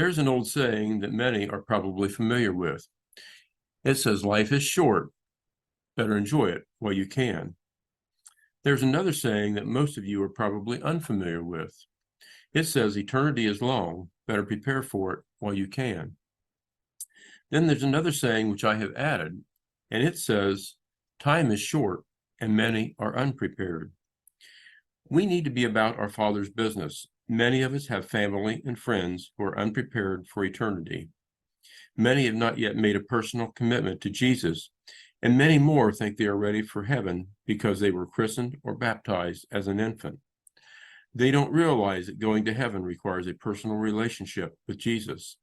There's an old saying that many are probably familiar with. It says, life is short, better enjoy it while you can. There's another saying that most of you are probably unfamiliar with. It says, eternity is long, better prepare for it while you can. Then there's another saying which I have added, and it says, time is short and many are unprepared. We need to be about our Father's business. Many of us have family and friends who are unprepared for eternity. Many have not yet made a personal commitment to Jesus, and many more think they are ready for heaven because they were christened or baptized as an infant. They don't realize that going to heaven requires a personal relationship with Jesus.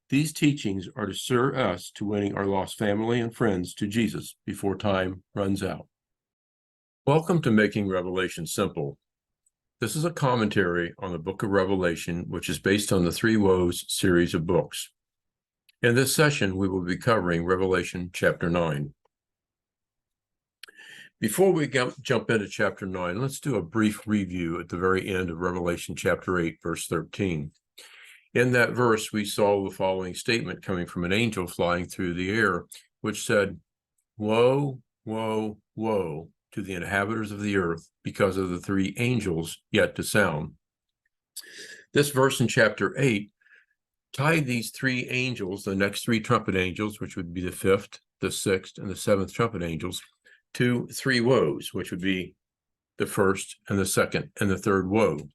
These teachings are to stir us to winning our lost family and friends to Jesus before time runs out. Welcome to Making Revelation Simple. This is a commentary on the book of Revelation, which is based on the Three Woes series of books. In this session, we will be covering Revelation chapter 9. Before we jump into chapter 9, let's do a brief review at the very end of Revelation chapter 8, verse 13. In that verse, we saw the following statement coming from an angel flying through the air, which said, "Woe, woe, woe to the inhabitants of the earth because of the three angels yet to sound." This verse in chapter 8 tied these three angels, the next three trumpet angels, which would be the fifth, the sixth, and the seventh trumpet angels, to three woes, which would be the first and the second and the third woe.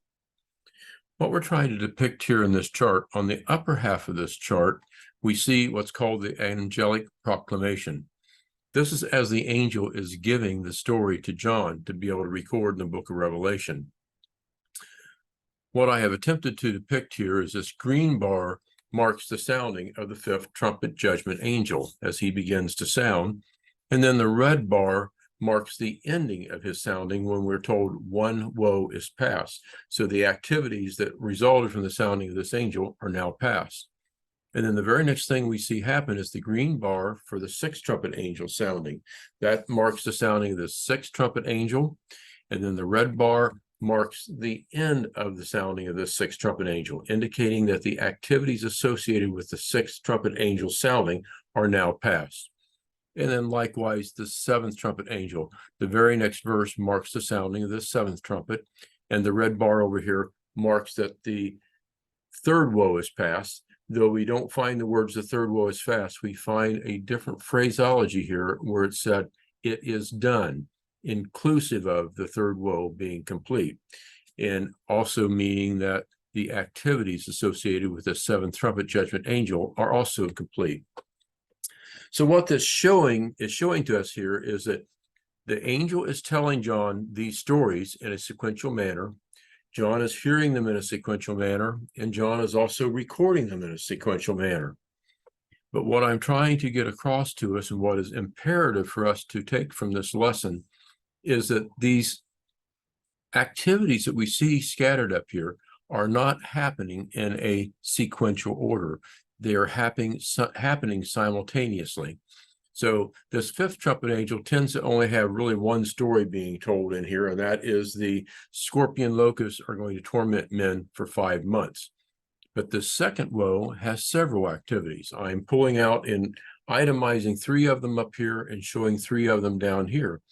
What we're trying to depict here in this chart, on the upper half of this chart, we see what's called the angelic proclamation. This is as the angel is giving the story to John to be able to record in the book of Revelation. What I have attempted to depict here is this green bar marks the sounding of the fifth trumpet judgment angel as he begins to sound, and then the red bar marks the ending of his sounding when we're told one woe is past. So the activities that resulted from the sounding of this angel are now past. And then the very next thing we see happen is the green bar for the sixth trumpet angel sounding. That marks the sounding of the sixth trumpet angel. And then the red bar marks the end of the sounding of the sixth trumpet angel, indicating that the activities associated with the sixth trumpet angel sounding are now past. And then likewise, the seventh trumpet angel, the very next verse marks the sounding of the seventh trumpet. And the red bar over here marks that the third woe is past. Though we don't find the words "the third woe is fast," we find a different phraseology here where it said, "it is done," inclusive of the third woe being complete, and also meaning that the activities associated with the seventh trumpet judgment angel are also complete. So what this is showing to us here is that the angel is telling John these stories in a sequential manner. John is hearing them in a sequential manner, and John is also recording them in a sequential manner. But what I'm trying to get across to us, and what is imperative for us to take from this lesson, is that these activities that we see scattered up here are not happening in a sequential order. They are happening simultaneously. So this fifth trumpet angel tends to only have really one story being told in here, and that is the scorpion locusts are going to torment men for 5 months. But the second woe has several activities. I'm pulling out and itemizing 3 of them up here and showing 3 of them down here.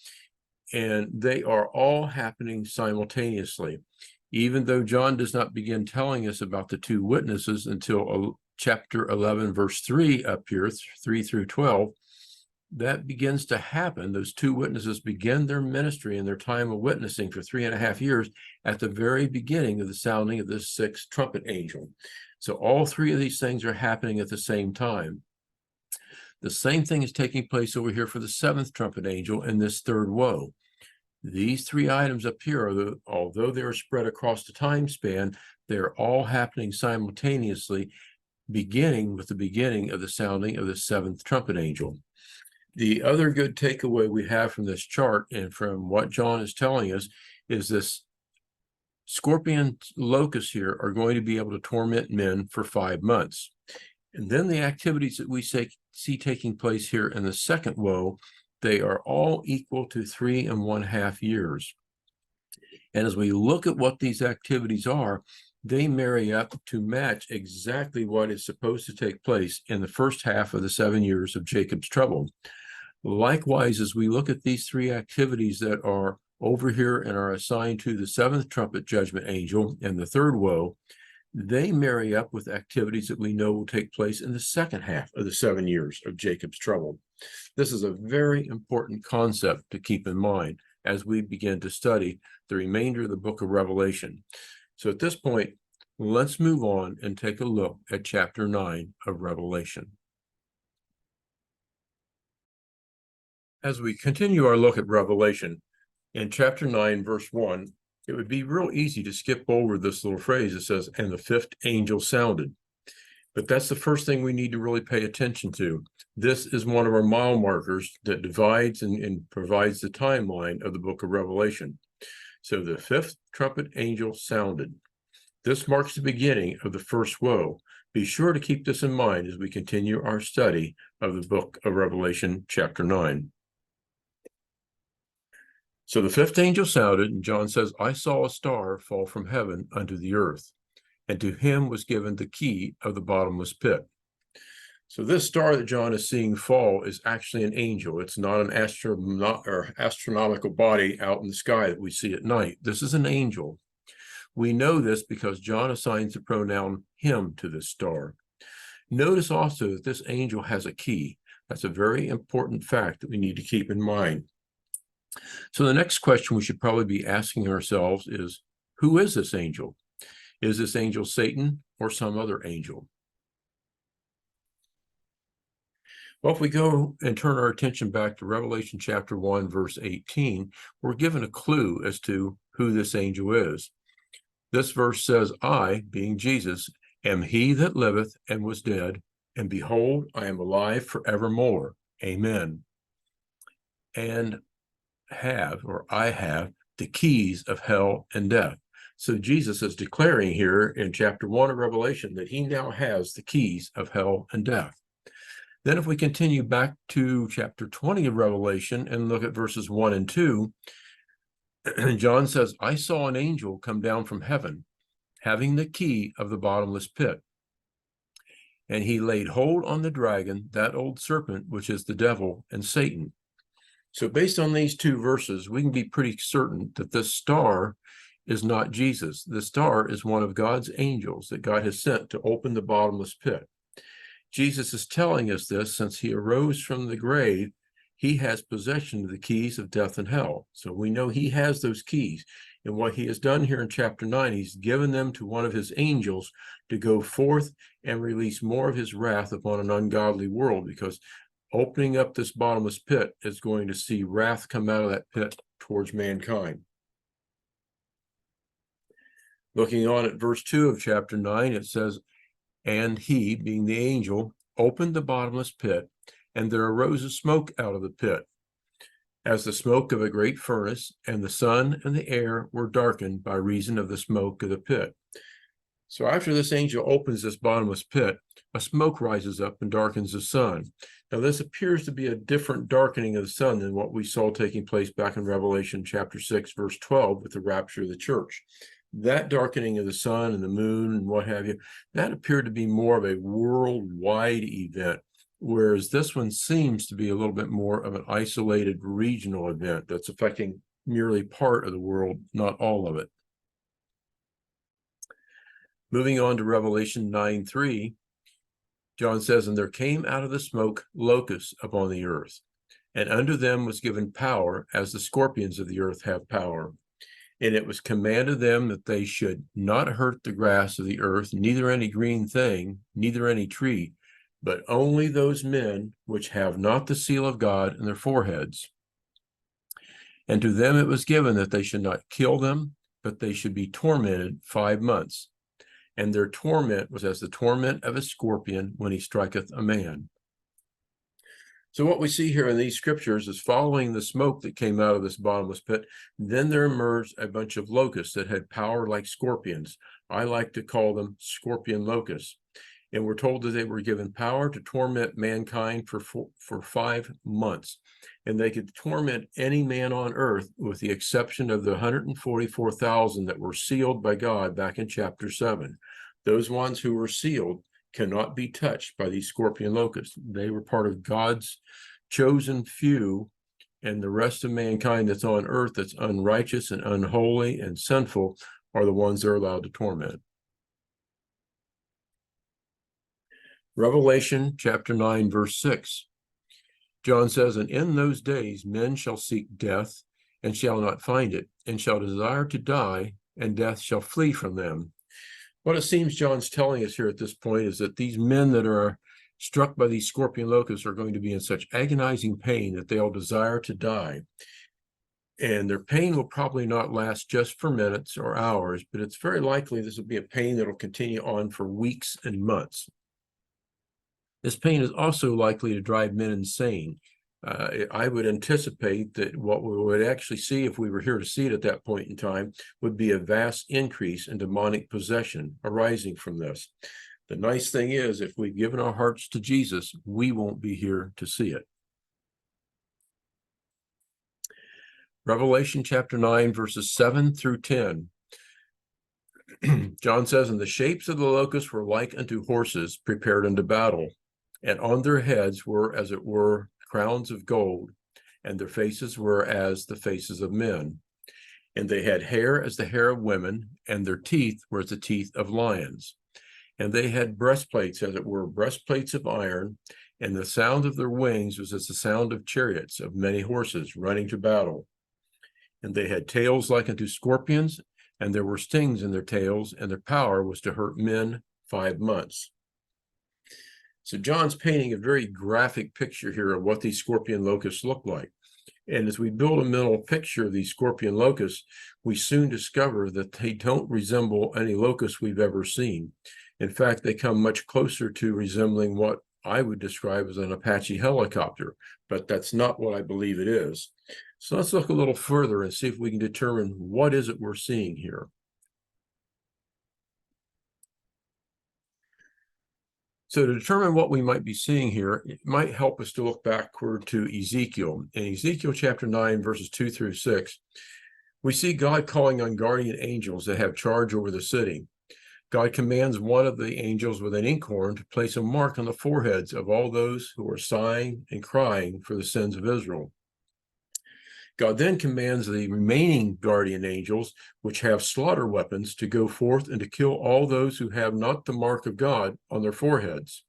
And they are all happening simultaneously. Even though John does not begin telling us about the 2 witnesses until chapter 11, verse 3 up here, 3 through 12, that begins to happen. Those 2 witnesses begin their ministry and their time of witnessing for 3.5 years at the very beginning of the sounding of this sixth trumpet angel. So all 3 of these things are happening at the same time. The same thing is taking place over here for the seventh trumpet angel in this third woe. These 3 items up here, although they are spread across the time span, they're all happening simultaneously, beginning with the beginning of the sounding of the seventh trumpet angel. The other good takeaway we have from this chart and from what John is telling us is this scorpion locusts here are going to be able to torment men for 5 months. And then the activities that we see taking place here in the second woe, they are all equal to 3.5 years. And as we look at what these activities are, they marry up to match exactly what is supposed to take place in the first half of the 7 years of Jacob's trouble. Likewise, as we look at these three activities that are over here and are assigned to the seventh trumpet judgment angel and the third woe, they marry up with activities that we know will take place in the second half of the 7 years of Jacob's trouble. This is a very important concept to keep in mind as we begin to study the remainder of the book of Revelation. So at this point, let's move on and take a look at chapter 9 of Revelation. As we continue our look at Revelation, in chapter 9, verse 1, it would be real easy to skip over this little phrase that says, and the fifth angel sounded. But that's the first thing we need to really pay attention to. This is one of our mile markers that divides and provides the timeline of the book of Revelation. So the fifth trumpet angel sounded. This marks the beginning of the first woe. Be sure to keep this in mind as we continue our study of the book of Revelation, chapter 9. So the fifth angel sounded, and John says, I saw a star fall from heaven unto the earth, and to him was given the key of the bottomless pit. So this star that John is seeing fall is actually an angel. It's not an astronomical body out in the sky that we see at night. This is an angel. We know this because John assigns the pronoun him to this star. Notice also that this angel has a key. That's a very important fact that we need to keep in mind. So the next question we should probably be asking ourselves is, who is this angel? Is this angel Satan or some other angel? Well, if we go and turn our attention back to Revelation chapter 1, verse 18, we're given a clue as to who this angel is. This verse says, I, being Jesus, am he that liveth and was dead, and behold, I am alive forevermore. Amen. And I have the keys of hell and death. So Jesus is declaring here in chapter 1 of Revelation that he now has the keys of hell and death. Then if we continue back to chapter 20 of Revelation and look at verses 1 and 2, John says, I saw an angel come down from heaven, having the key of the bottomless pit. And he laid hold on the dragon, that old serpent, which is the devil and Satan. So based on these two verses, we can be pretty certain that this star is not Jesus. The star is one of God's angels that God has sent to open the bottomless pit. Jesus is telling us this since he arose from the grave. He has possession of the keys of death and hell. So we know he has those keys. And what he has done here in chapter 9, he's given them to one of his angels to go forth and release more of his wrath upon an ungodly world, because opening up this bottomless pit is going to see wrath come out of that pit towards mankind. Looking on at verse 2 of chapter 9, it says, and he, being the angel, opened the bottomless pit, and there arose a smoke out of the pit, as the smoke of a great furnace, and the sun and the air were darkened by reason of the smoke of the pit. So after this angel opens this bottomless pit, a smoke rises up and darkens the sun. Now this appears to be a different darkening of the sun than what we saw taking place back in Revelation chapter 6, verse 12, with the rapture of the church. That darkening of the sun and the moon and what have you, that appeared to be more of a worldwide event, whereas this one seems to be a little bit more of an isolated regional event that's affecting merely part of the world, not all of it. Moving on to Revelation 9:3, John says, and there came out of the smoke locusts upon the earth, and unto them was given power, as the scorpions of the earth have power. And it was commanded them that they should not hurt the grass of the earth, neither any green thing, neither any tree, but only those men which have not the seal of God in their foreheads. And to them it was given that they should not kill them, but they should be tormented 5 months. And their torment was as the torment of a scorpion when he striketh a man. So what we see here in these scriptures is, following the smoke that came out of this bottomless pit, then there emerged a bunch of locusts that had power like scorpions. I like to call them scorpion locusts. And we're told that they were given power to torment mankind for 5 months. And they could torment any man on earth with the exception of the 144,000 that were sealed by God back in chapter 7. Those ones who were sealed cannot be touched by these scorpion locusts. They were part of God's chosen few, and the rest of mankind that's on earth that's unrighteous and unholy and sinful are the ones they're allowed to torment. Revelation chapter 9, verse 6. John says, "And in those days men shall seek death, and shall not find it, and shall desire to die, and death shall flee from them." What it seems John's telling us here at this point is that these men that are struck by these scorpion locusts are going to be in such agonizing pain that they'll desire to die. And their pain will probably not last just for minutes or hours, but it's very likely this will be a pain that will continue on for weeks and months. This pain is also likely to drive men insane. I would anticipate that what we would actually see, if we were here to see it at that point in time, would be a vast increase in demonic possession arising from this. The nice thing is, if we've given our hearts to Jesus, we won't be here to see it. Revelation chapter 9, verses 7 through 10. John says, "And the shapes of the locusts were like unto horses prepared unto battle, and on their heads were, as it were, crowns of gold, and their faces were as the faces of men. And they had hair as the hair of women, and their teeth were as the teeth of lions. And they had breastplates, as it were, breastplates of iron, and the sound of their wings was as the sound of chariots of many horses running to battle. And they had tails like unto scorpions, and there were stings in their tails, and their power was to hurt men 5 months." So John's painting a very graphic picture here of what these scorpion locusts look like. And as we build a mental picture of these scorpion locusts, we soon discover that they don't resemble any locusts we've ever seen. In fact, they come much closer to resembling what I would describe as an Apache helicopter, but that's not what I believe it is. So let's look a little further and see if we can determine what is it we're seeing here. So to determine what we might be seeing here, it might help us to look backward to Ezekiel. In Ezekiel chapter 9, verses 2 through 6, we see God calling on guardian angels that have charge over the city. God commands one of the angels with an inkhorn to place a mark on the foreheads of all those who are sighing and crying for the sins of Israel. God then commands the remaining guardian angels, which have slaughter weapons, to go forth and to kill all those who have not the mark of God on their foreheads.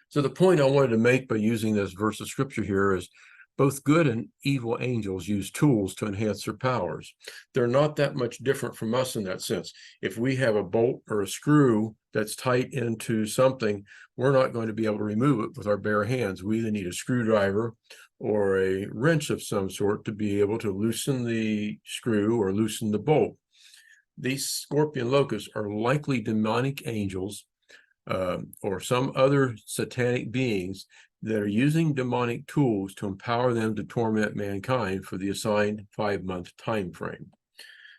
So the point I wanted to make by using this verse of scripture here is both good and evil angels use tools to enhance their powers. They're not that much different from us in that sense. If we have a bolt or a screw that's tight into something, we're not going to be able to remove it with our bare hands. We either need a screwdriver or a wrench of some sort to be able to loosen the screw or loosen the bolt. These scorpion locusts are likely demonic angels or some other satanic beings that are using demonic tools to empower them to torment mankind for the assigned 5-month time frame.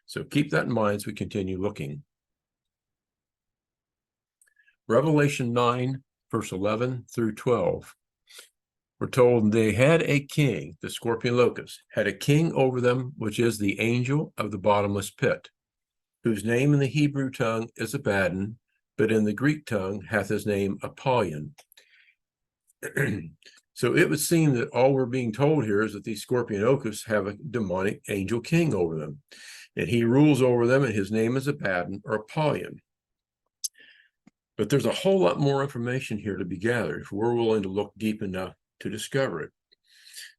So keep that in mind as we continue looking. Revelation 9, verse 11 through 12. We're told they had a king, the scorpion locust, had a king over them, which is the angel of the bottomless pit, whose name in the Hebrew tongue is Abaddon, but in the Greek tongue hath his name Apollyon. So it would seem that all we're being told here is that these scorpion locusts have a demonic angel king over them, and he rules over them, and his name is Abaddon or Apollyon. But there's a whole lot more information here to be gathered if we're willing to look deep enough to discover it.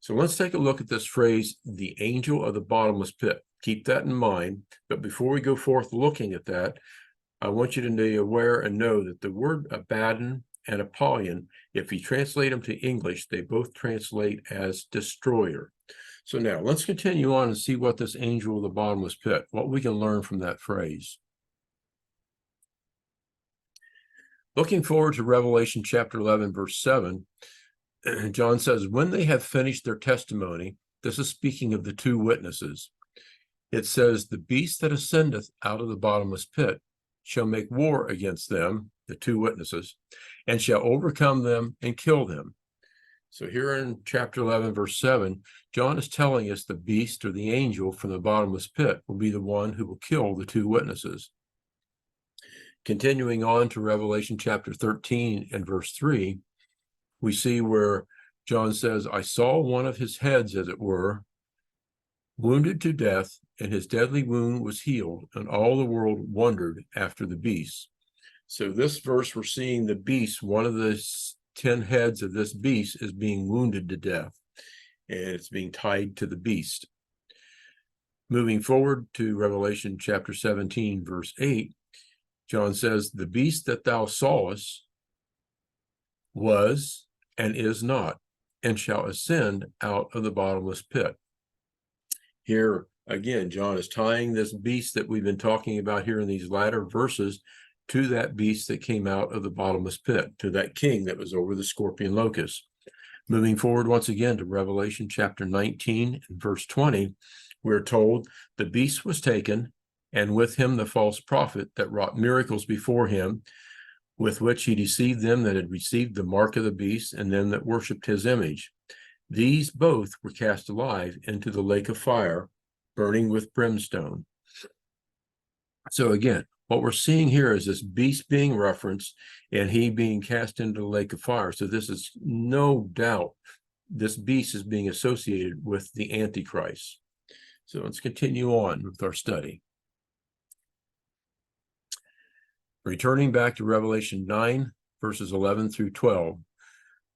So let's take a look at this phrase, the angel of the bottomless pit. Keep that in mind. But before we go forth looking at that, I want you to be aware and know that the word Abaddon and Apollyon, if you translate them to English, they both translate as destroyer. So now let's continue on and see what this angel of the bottomless pit, what we can learn from that phrase. Looking forward to Revelation chapter 11, verse 7, John says, when they have finished their testimony, this is speaking of the 2 witnesses. It says, the beast that ascendeth out of the bottomless pit shall make war against them, the two witnesses, and shall overcome them and kill them. So here in chapter 11, verse 7, John is telling us the beast or the angel from the bottomless pit will be the one who will kill the two witnesses. Continuing on to Revelation chapter 13 and verse 3, we see where John says, I saw one of his heads, as it were, wounded to death, and his deadly wound was healed, and all the world wondered after the beast. So this verse, we're seeing the beast, one of the 10 heads of this beast is being wounded to death, and it's being tied to the beast. Moving forward to Revelation chapter 17, verse 8, John says, the beast that thou sawest was and is not, and shall ascend out of the bottomless pit. Here again, John is tying this beast that we've been talking about here in these latter verses to that beast that came out of the bottomless pit, to that king that was over the scorpion locust. Moving forward once again to Revelation chapter 19 and verse 20, we're told the beast was taken, and with him the false prophet that wrought miracles before him, with which he deceived them that had received the mark of the beast and them that worshipped his image. These both were cast alive into the lake of fire, burning with brimstone. So again, what we're seeing here is this beast being referenced and he being cast into the lake of fire. So this is no doubt, this beast is being associated with the Antichrist. So let's continue on with our study. Returning back to Revelation 9, verses 11 through 12.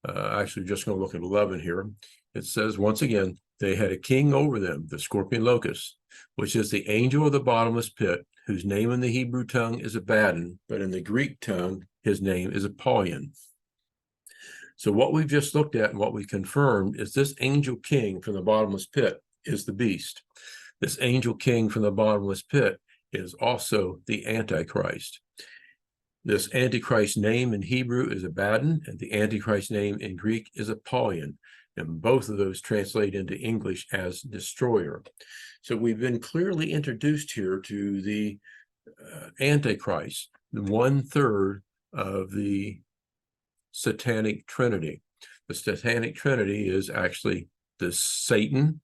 Actually, just going to look at 11 here. It says, once again, they had a king over them, the scorpion locust, which is the angel of the bottomless pit, whose name in the Hebrew tongue is Abaddon, but in the Greek tongue, his name is Apollyon. So what we've just looked at and what we confirmed is this angel king from the bottomless pit is the beast. This angel king from the bottomless pit is also the Antichrist. This Antichrist name in Hebrew is Abaddon, and the Antichrist name in Greek is Apollyon, and both of those translate into English as destroyer. So we've been clearly introduced here to the Antichrist, the 1/3 of the Satanic Trinity. The Satanic Trinity is actually the Satan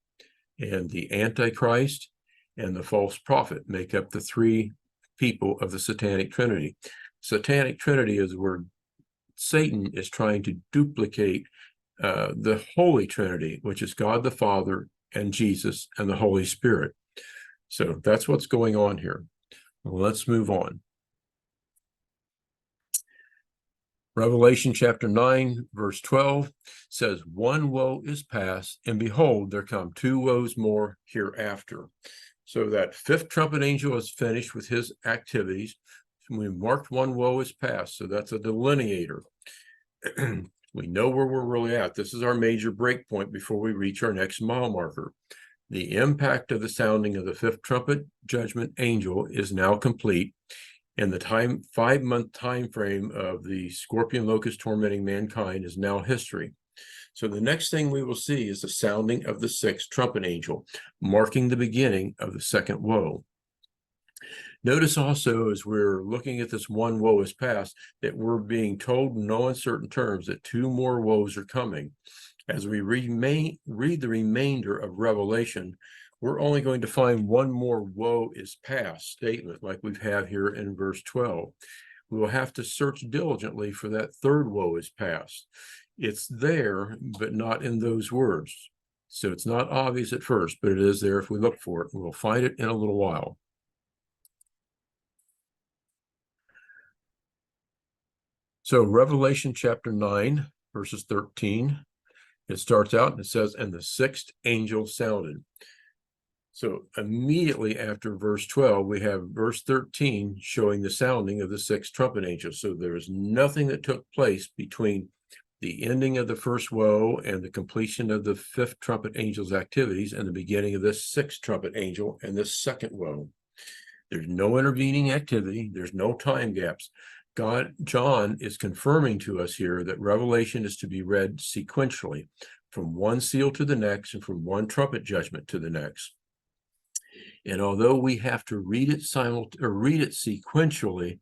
and the Antichrist and the false prophet make up the 3 people of the Satanic Trinity. Satanic Trinity is where Satan is trying to duplicate the Holy Trinity, which is God the Father and Jesus and the Holy Spirit. So that's what's going on here. Well, let's move on. Revelation chapter 9, verse 12 says, one woe is past, and behold, there come 2 woes more hereafter. So that 5th trumpet angel is finished with his activities. We marked 1 woe is past, so that's a delineator. We know where we're really at. This is our major break point before we reach our next mile marker. The impact of the sounding of the 5th trumpet judgment angel is now complete, and the 5-month time frame of the scorpion locust tormenting mankind is now history. So the next thing we will see is the sounding of the 6th trumpet angel, marking the beginning of the 2nd woe. Notice also, as we're looking at this 1 woe is past, that we're being told in no uncertain terms that 2 more woes are coming. As we read the remainder of Revelation, we're only going to find 1 more woe is past statement like we have here in verse 12. We will have to search diligently for that 3rd woe is past. It's there, but not in those words. So it's not obvious at first, but it is there if we look for it. We'll find it in a little while. So Revelation chapter 9, verses 13, it starts out and it says, and the 6th angel sounded. So immediately after verse 12, we have verse 13 showing the sounding of the 6th trumpet angel. So there is nothing that took place between the ending of the 1st woe and the completion of the 5th trumpet angel's activities and the beginning of this 6th trumpet angel and this 2nd woe. There's no intervening activity. There's no time gaps. John is confirming to us here that Revelation is to be read sequentially, from one seal to the next and from one trumpet judgment to the next. And although we have to read it sequentially,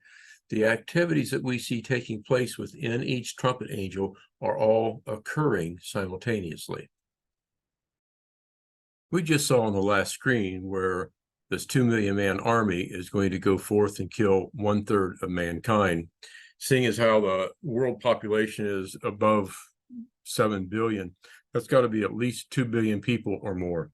The activities that we see taking place within each trumpet angel are all occurring simultaneously. We just saw on the last screen where this 2 million man army is going to go forth and kill 1/3 of mankind. Seeing as how the world population is above 7 billion, that's got to be at least 2 billion people or more.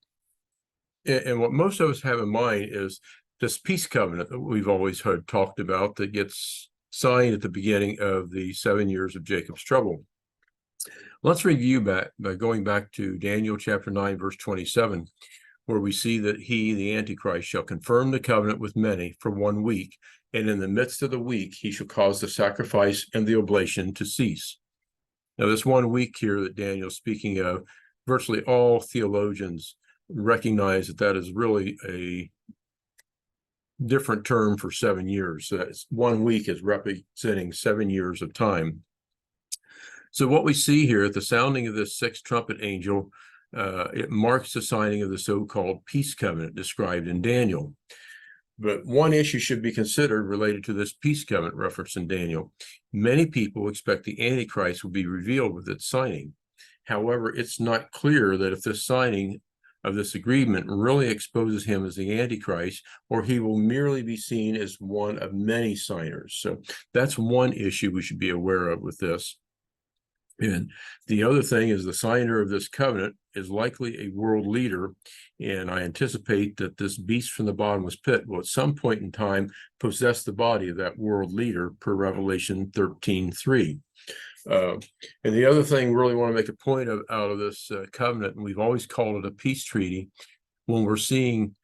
And what most of us have in mind is this peace covenant that we've always heard talked about that gets signed at the beginning of the 7 years of Jacob's trouble. Let's review by going back to Daniel chapter 9, verse 27, where we see that he, the Antichrist, shall confirm the covenant with many for 1 week, and in the midst of the week he shall cause the sacrifice and the oblation to cease. Now, this 1 week here that Daniel's speaking of, virtually all theologians recognize that that is really a different term for 7 years. So that's 1 week is representing 7 years of time. So what we see here at the sounding of this 6th trumpet angel, it marks the signing of the so-called peace covenant described in Daniel. But one issue should be considered related to this peace covenant referenced in Daniel. Many people expect the Antichrist will be revealed with its signing. However, it's not clear that if this signing of this agreement really exposes him as the Antichrist, or he will merely be seen as one of many signers. So that's one issue we should be aware of with this. And the other thing is the signer of this covenant is likely a world leader, and I anticipate that this beast from the bottomless pit will at some point in time possess the body of that world leader per Revelation 13:3. And the other thing we really want to make a point of out of this covenant, and we've always called it a peace treaty, when we're seeing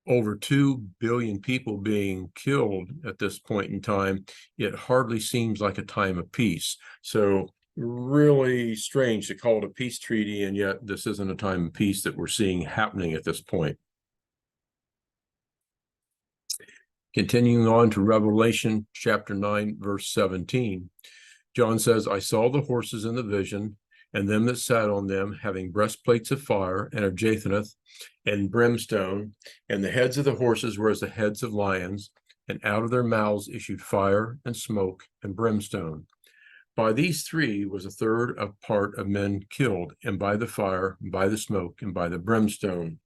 over 2 billion people being killed at this point in time, it hardly seems like a time of peace. So really strange to call it a peace treaty, and yet this isn't a time of peace that we're seeing happening at this point. Continuing on to Revelation chapter 9, verse 17, John says, I saw the horses in the vision, and them that sat on them, having breastplates of fire, and of jacinth, and brimstone, and the heads of the horses were as the heads of lions, and out of their mouths issued fire, and smoke, and brimstone. By these 3 was 1/3 of part of men killed, and by the fire, and by the smoke, and by the brimstone.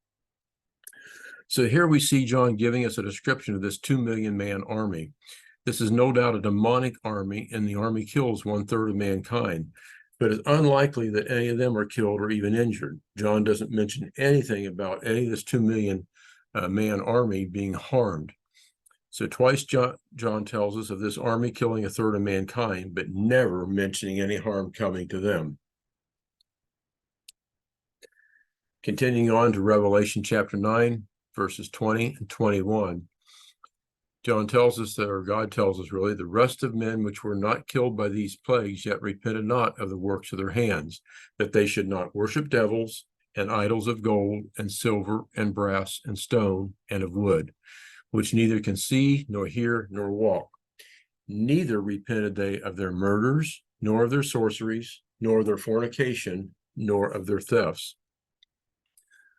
So here we see John giving us a description of this 2 million man army. This is no doubt a demonic army, and the army kills 1/3 of mankind, but it's unlikely that any of them are killed or even injured. John doesn't mention anything about any of this 2 million man army being harmed. So twice John tells us of this army killing 1/3 of mankind, but never mentioning any harm coming to them. Continuing on to Revelation chapter 9, verses 20 and 21. John tells us that, or God tells us really, the rest of men which were not killed by these plagues yet repented not of the works of their hands, that they should not worship devils and idols of gold and silver and brass and stone and of wood, which neither can see, nor hear, nor walk. Neither repented they of their murders, nor of their sorceries, nor of their fornication, nor of their thefts.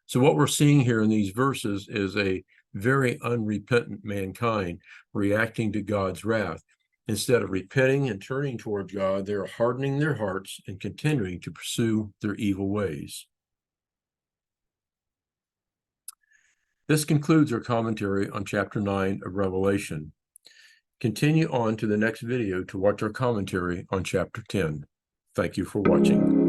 So what we're seeing here in these verses is a very unrepentant mankind reacting to God's wrath. Instead of repenting and turning toward God, they're hardening their hearts and continuing to pursue their evil ways. This concludes our commentary on chapter 9 of Revelation. Continue on to the next video to watch our commentary on chapter 10. Thank you for watching.